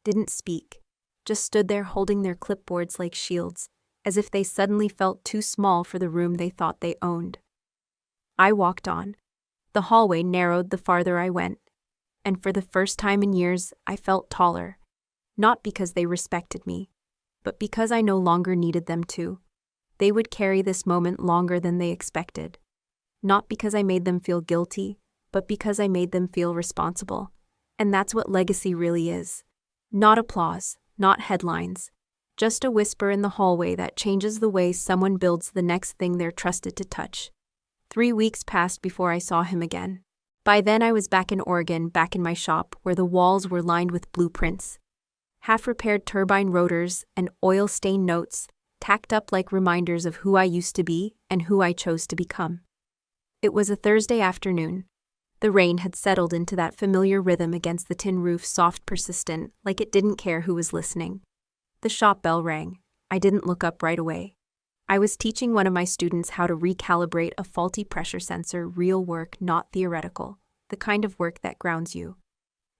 didn't speak, just stood there holding their clipboards like shields, as if they suddenly felt too small for the room they thought they owned. I walked on. The hallway narrowed the farther I went, and for the first time in years, I felt taller. Not because they respected me, but because I no longer needed them to. They would carry this moment longer than they expected. Not because I made them feel guilty, but because I made them feel responsible. And that's what legacy really is. Not applause, not headlines. Just a whisper in the hallway that changes the way someone builds the next thing they're trusted to touch. 3 weeks passed before I saw him again. By then I was back in Oregon, back in my shop, where the walls were lined with blueprints. Half-repaired turbine rotors and oil-stained notes, tacked up like reminders of who I used to be and who I chose to become. It was a Thursday afternoon. The rain had settled into that familiar rhythm against the tin roof, soft, persistent, like it didn't care who was listening. The shop bell rang. I didn't look up right away. I was teaching one of my students how to recalibrate a faulty pressure sensor, real work, not theoretical, the kind of work that grounds you.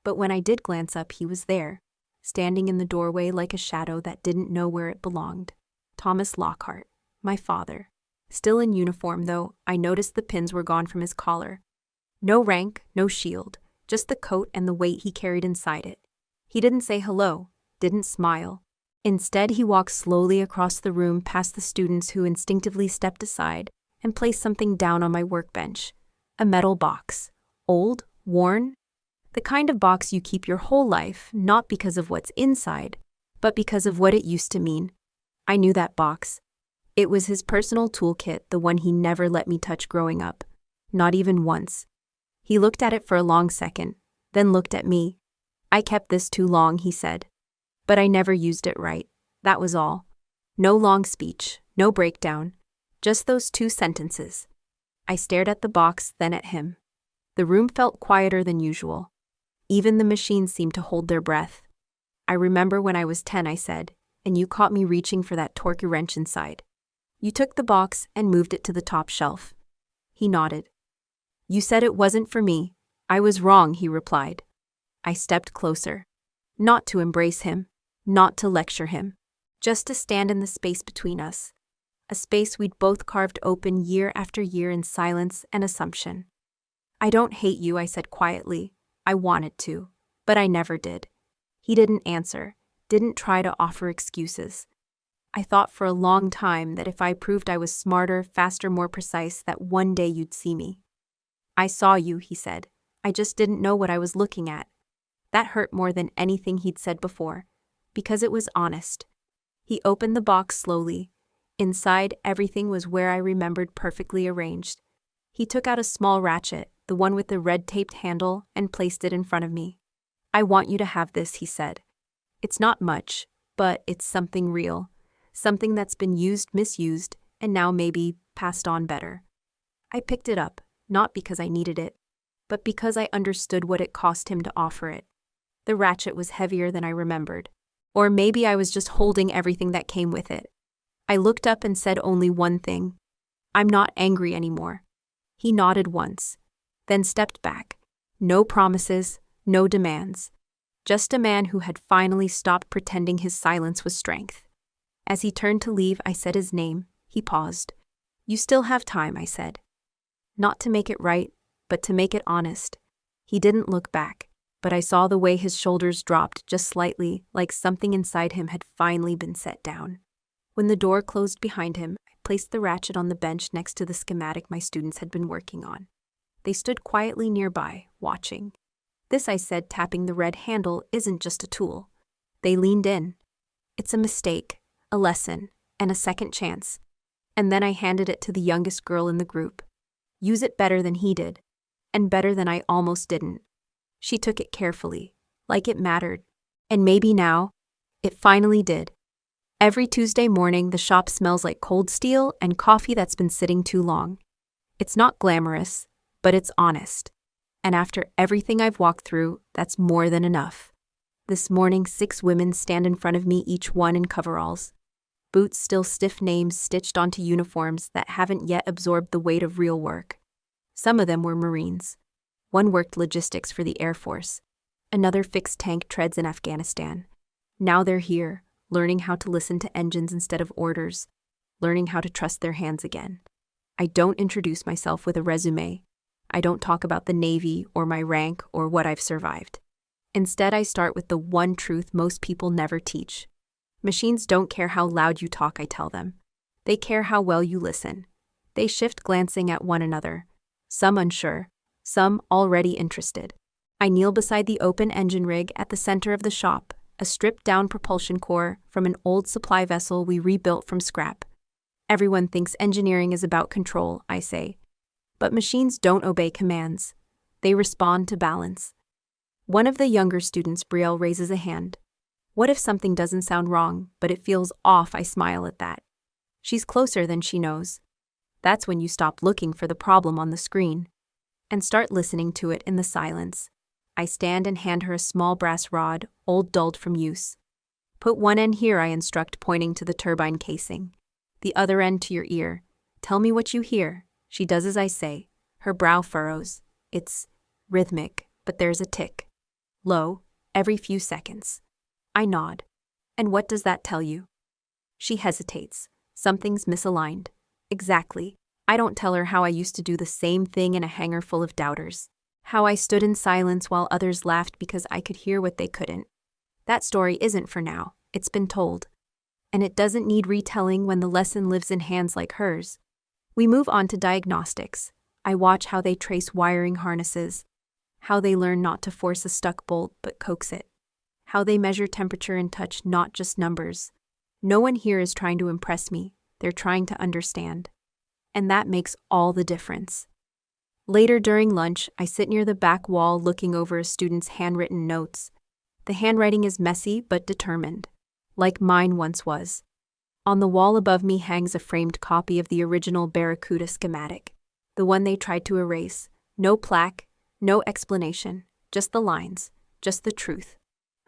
But when I did glance up, he was there, standing in the doorway like a shadow that didn't know where it belonged. Thomas Lockhart, my father. Still in uniform, though, I noticed the pins were gone from his collar. No rank, no shield, just the coat and the weight he carried inside it. He didn't say hello, didn't smile. Instead, he walked slowly across the room past the students who instinctively stepped aside and placed something down on my workbench. A metal box. Old, worn. The kind of box you keep your whole life, not because of what's inside, but because of what it used to mean. I knew that box. It was his personal toolkit, the one he never let me touch growing up. Not even once. He looked at it for a long second, then looked at me. I kept this too long, he said. But I never used it right. That was all. No long speech, no breakdown. Just those 2 sentences. I stared at the box, then at him. The room felt quieter than usual. Even the machines seemed to hold their breath. I remember when I was 10, I said, and you caught me reaching for that torque wrench inside. You took the box and moved it to the top shelf. He nodded. You said it wasn't for me. I was wrong, he replied. I stepped closer. Not to embrace him, not to lecture him, just to stand in the space between us. A space we'd both carved open year after year in silence and assumption. I don't hate you, I said quietly. I wanted to, but I never did. He didn't answer, didn't try to offer excuses. I thought for a long time that if I proved I was smarter, faster, more precise, that one day you'd see me. I saw you, he said. I just didn't know what I was looking at. That hurt more than anything he'd said before, because it was honest. He opened the box slowly. Inside, everything was where I remembered, perfectly arranged. He took out a small ratchet, the one with the red-taped handle, and placed it in front of me. I want you to have this, he said. It's not much, but it's something real. Something that's been used, misused, and now maybe passed on better. I picked it up, not because I needed it, but because I understood what it cost him to offer it. The ratchet was heavier than I remembered. Or maybe I was just holding everything that came with it. I looked up and said only one thing. I'm not angry anymore. He nodded once, then stepped back. No promises, no demands. Just a man who had finally stopped pretending his silence was strength. As he turned to leave, I said his name. He paused. You still have time, I said. Not to make it right, but to make it honest, he didn't look back. But I saw the way his shoulders dropped just slightly, like something inside him had finally been set down. When the door closed behind him, I placed the ratchet on the bench next to the schematic my students had been working on. They stood quietly nearby, watching. This, I said, tapping the red handle, isn't just a tool. They leaned in. It's a mistake, a lesson, and a second chance. And then I handed it to the youngest girl in the group. Use it better than he did, and better than I almost didn't. She took it carefully, like it mattered. And maybe now, it finally did. Every Tuesday morning, the shop smells like cold steel and coffee that's been sitting too long. It's not glamorous, but it's honest. And after everything I've walked through, that's more than enough. This morning, 6 women stand in front of me, each one in coveralls. Boots still stiff, names stitched onto uniforms that haven't yet absorbed the weight of real work. Some of them were Marines. One worked logistics for the Air Force. Another fixed tank treads in Afghanistan. Now they're here, learning how to listen to engines instead of orders, learning how to trust their hands again. I don't introduce myself with a resume. I don't talk about the Navy or my rank or what I've survived. Instead, I start with the one truth most people never teach. Machines don't care how loud you talk, I tell them. They care how well you listen. They shift, glancing at one another, some unsure, some already interested. I kneel beside the open engine rig at the center of the shop, a stripped-down propulsion core from an old supply vessel we rebuilt from scrap. Everyone thinks engineering is about control, I say. But machines don't obey commands. They respond to balance. One of the younger students, Brielle, raises a hand. What if something doesn't sound wrong, but it feels off? I smile at that. She's closer than she knows. That's when you stop looking for the problem on the screen and start listening to it in the silence. I stand and hand her a small brass rod, old, dulled from use. Put one end here, I instruct, pointing to the turbine casing. The other end to your ear. Tell me what you hear. She does as I say. Her brow furrows. It's rhythmic, but there's a tick. Low, every few seconds. I nod. And what does that tell you? She hesitates. Something's misaligned. Exactly. I don't tell her how I used to do the same thing in a hangar full of doubters. How I stood in silence while others laughed because I could hear what they couldn't. That story isn't for now. It's been told. And it doesn't need retelling when the lesson lives in hands like hers. We move on to diagnostics. I watch how they trace wiring harnesses, how they learn not to force a stuck bolt but coax it, how they measure temperature and touch, not just numbers. No one here is trying to impress me. They're trying to understand. And that makes all the difference. Later during lunch, I sit near the back wall looking over a student's handwritten notes. The handwriting is messy but determined, like mine once was. On the wall above me hangs a framed copy of the original Barracuda schematic, the one they tried to erase. No plaque, no explanation, just the lines, just the truth.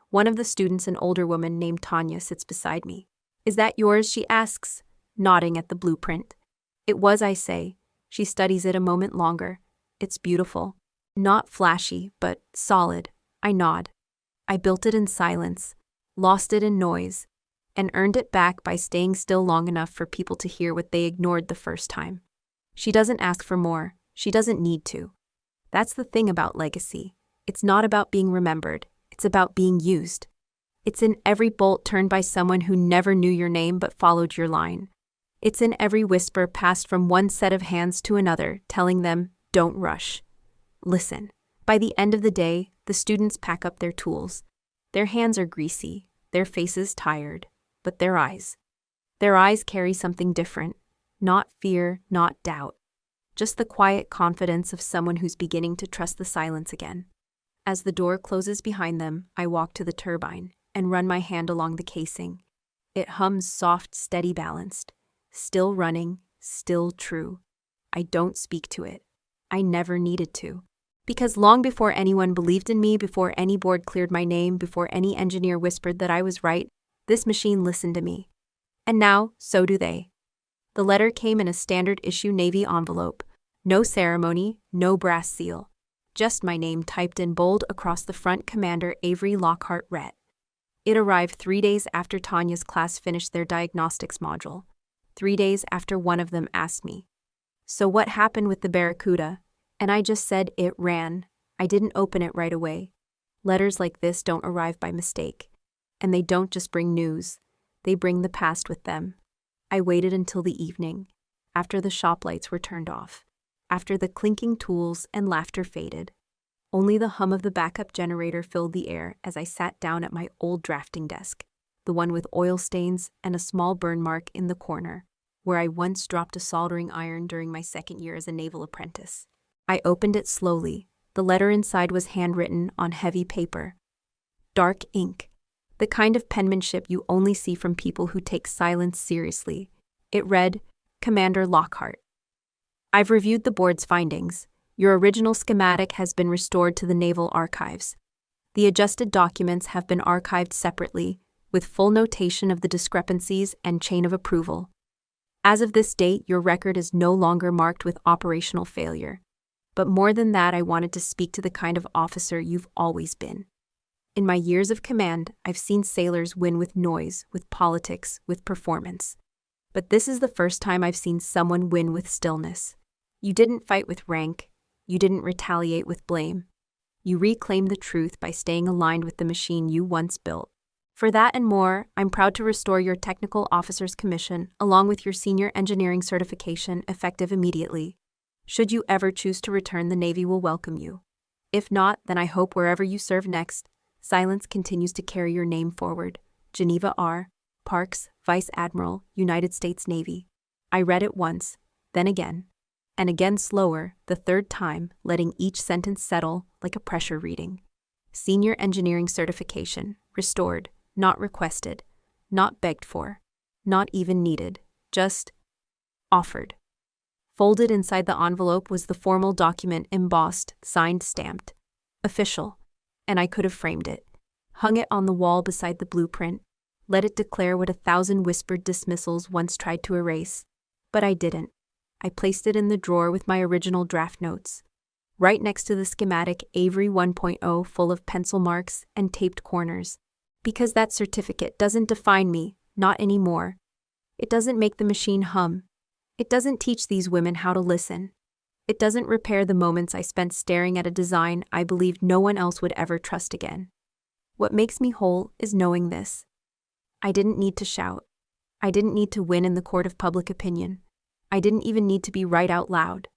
One of the students, an older woman named Tanya, sits beside me. Is that yours? She asks, nodding at the blueprint. It was, I say. She studies it a moment longer. It's beautiful. Not flashy, but solid. I nod. I built it in silence, lost it in noise, and earned it back by staying still long enough for people to hear what they ignored the first time. She doesn't ask for more. She doesn't need to. That's the thing about legacy. It's not about being remembered. It's about being used. It's in every bolt turned by someone who never knew your name but followed your line. It's in every whisper passed from one set of hands to another, telling them, don't rush. Listen. By the end of the day, the students pack up their tools. Their hands are greasy, their faces tired, but their eyes carry something different. Not fear, not doubt. Just the quiet confidence of someone who's beginning to trust the silence again. As the door closes behind them, I walk to the turbine and run my hand along the casing. It hums soft, steady, balanced. Still running, still true. I don't speak to it. I never needed to. Because long before anyone believed in me, before any board cleared my name, before any engineer whispered that I was right, this machine listened to me. And now, so do they. The letter came in a standard issue Navy envelope. No ceremony, no brass seal. Just my name typed in bold across the front, Commander Avery Lockhart Rhett. It arrived 3 days after Tanya's class finished their diagnostics module. 3 days after one of them asked me, so what happened with the Barracuda? And I just said it ran. I didn't open it right away. Letters like this don't arrive by mistake. And they don't just bring news. They bring the past with them. I waited until the evening, after the shop lights were turned off, after the clinking tools and laughter faded. Only the hum of the backup generator filled the air as I sat down at my old drafting desk, the one with oil stains and a small burn mark in the corner, where I once dropped a soldering iron during my second year as a naval apprentice. I opened it slowly. The letter inside was handwritten on heavy paper. Dark ink. The kind of penmanship you only see from people who take silence seriously. It read, Commander Lockhart. I've reviewed the board's findings. Your original schematic has been restored to the Naval Archives. The adjusted documents have been archived separately, with full notation of the discrepancies and chain of approval. As of this date, your record is no longer marked with operational failure. But more than that, I wanted to speak to the kind of officer you've always been. In my years of command, I've seen sailors win with noise, with politics, with performance. But this is the first time I've seen someone win with stillness. You didn't fight with rank. You didn't retaliate with blame. You reclaimed the truth by staying aligned with the machine you once built. For that and more, I'm proud to restore your Technical Officer's Commission, along with your Senior Engineering Certification, effective immediately. Should you ever choose to return, the Navy will welcome you. If not, then I hope wherever you serve next, silence continues to carry your name forward. Geneva R. Parks, Vice Admiral, United States Navy. I read it once, then again, and again slower, the third time, letting each sentence settle like a pressure reading. Senior Engineering Certification, restored, not requested, not begged for, not even needed, just offered. Folded inside the envelope was the formal document, embossed, signed, stamped. Official. And I could have framed it, hung it on the wall beside the blueprint, let it declare what 1,000 whispered dismissals once tried to erase. But I didn't. I placed it in the drawer with my original draft notes, right next to the schematic Avery 1.0 full of pencil marks and taped corners. Because that certificate doesn't define me, not anymore. It doesn't make the machine hum. It doesn't teach these women how to listen. It doesn't repair the moments I spent staring at a design I believed no one else would ever trust again. What makes me whole is knowing this. I didn't need to shout. I didn't need to win in the court of public opinion. I didn't even need to be right out loud.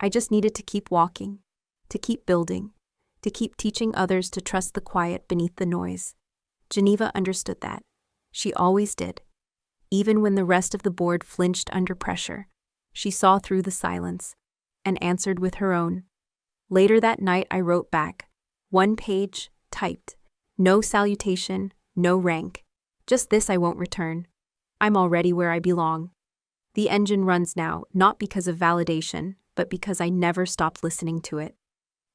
I just needed to keep walking, to keep building, to keep teaching others to trust the quiet beneath the noise. Geneva understood that. She always did. Even when the rest of the board flinched under pressure, she saw through the silence and answered with her own. Later that night, I wrote back. 1 page, typed. No salutation, no rank. Just this: I won't return. I'm already where I belong. The engine runs now, not because of validation, but because I never stopped listening to it.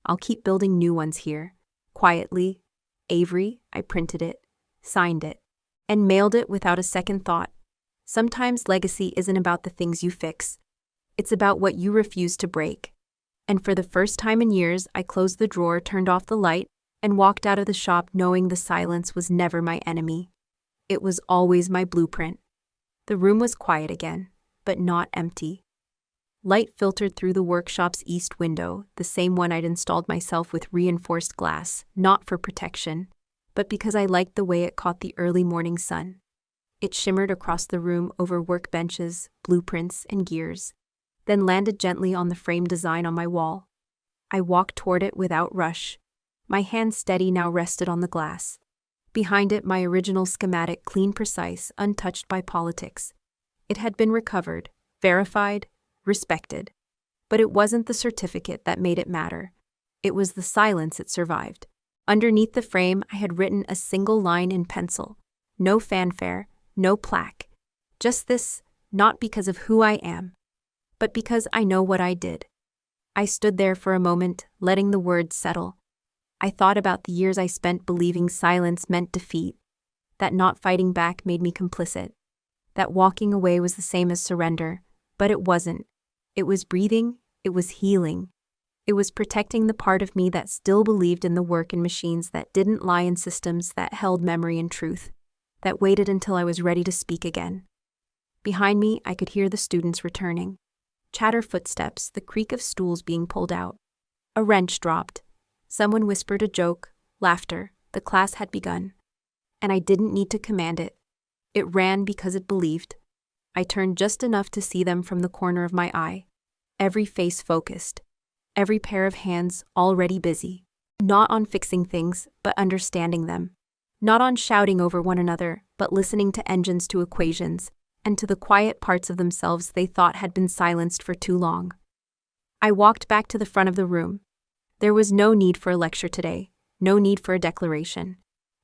I'll keep building new ones here. Quietly. Avery, I printed it, signed it, and mailed it without a second thought. Sometimes legacy isn't about the things you fix. It's about what you refuse to break. And for the first time in years, I closed the drawer, turned off the light, and walked out of the shop knowing the silence was never my enemy. It was always my blueprint. The room was quiet again, but not empty. Light filtered through the workshop's east window, the same one I'd installed myself with reinforced glass, not for protection, but because I liked the way it caught the early morning sun. It shimmered across the room over workbenches, blueprints, and gears, then landed gently on the frame design on my wall. I walked toward it without rush. My hand steady now rested on the glass. Behind it, my original schematic, clean, precise, untouched by politics. It had been recovered, verified, respected. But it wasn't the certificate that made it matter. It was the silence it survived. Underneath the frame, I had written a single line in pencil. No fanfare, no plaque. Just this, not because of who I am, but because I know what I did. I stood there for a moment, letting the words settle. I thought about the years I spent believing silence meant defeat, that not fighting back made me complicit, that walking away was the same as surrender, but it wasn't. It was breathing, it was healing. It was protecting the part of me that still believed in the work in machines that didn't lie in systems that held memory and truth, that waited until I was ready to speak again. Behind me, I could hear the students returning. Chatter footsteps, the creak of stools being pulled out. A wrench dropped. Someone whispered a joke, laughter, the class had begun. And I didn't need to command it. It ran because it believed. I turned just enough to see them from the corner of my eye. Every face focused. Every pair of hands already busy. Not on fixing things, but understanding them. Not on shouting over one another, but listening to engines to equations, and to the quiet parts of themselves they thought had been silenced for too long. I walked back to the front of the room. There was no need for a lecture today, no need for a declaration.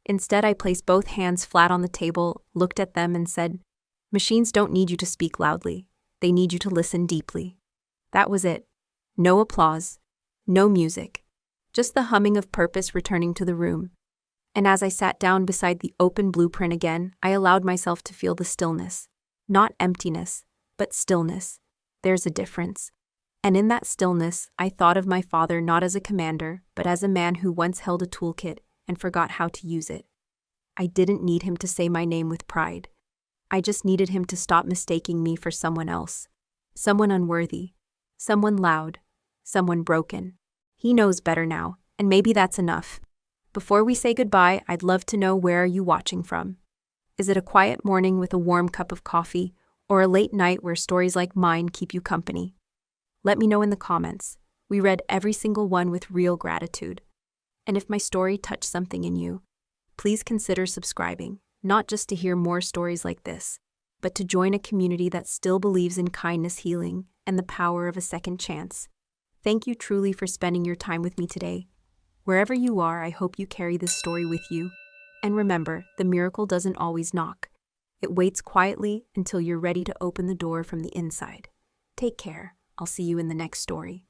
Instead, I placed both hands flat on the table, looked at them, and said, "Machines don't need you to speak loudly. They need you to listen deeply." That was it. No applause, no music, just the humming of purpose returning to the room. And as I sat down beside the open blueprint again, I allowed myself to feel the stillness. Not emptiness, but stillness. There's a difference. And in that stillness, I thought of my father not as a commander, but as a man who once held a toolkit and forgot how to use it. I didn't need him to say my name with pride. I just needed him to stop mistaking me for someone else. Someone unworthy. Someone loud. Someone broken. He knows better now, and maybe that's enough. Before we say goodbye, I'd love to know, where are you watching from? Is it a quiet morning with a warm cup of coffee, or a late night where stories like mine keep you company? Let me know in the comments. We read every single one with real gratitude. And if my story touched something in you, please consider subscribing, not just to hear more stories like this, but to join a community that still believes in kindness, healing, and the power of a second chance. Thank you truly for spending your time with me today. Wherever you are, I hope you carry this story with you. And remember, the miracle doesn't always knock. It waits quietly until you're ready to open the door from the inside. Take care. I'll see you in the next story.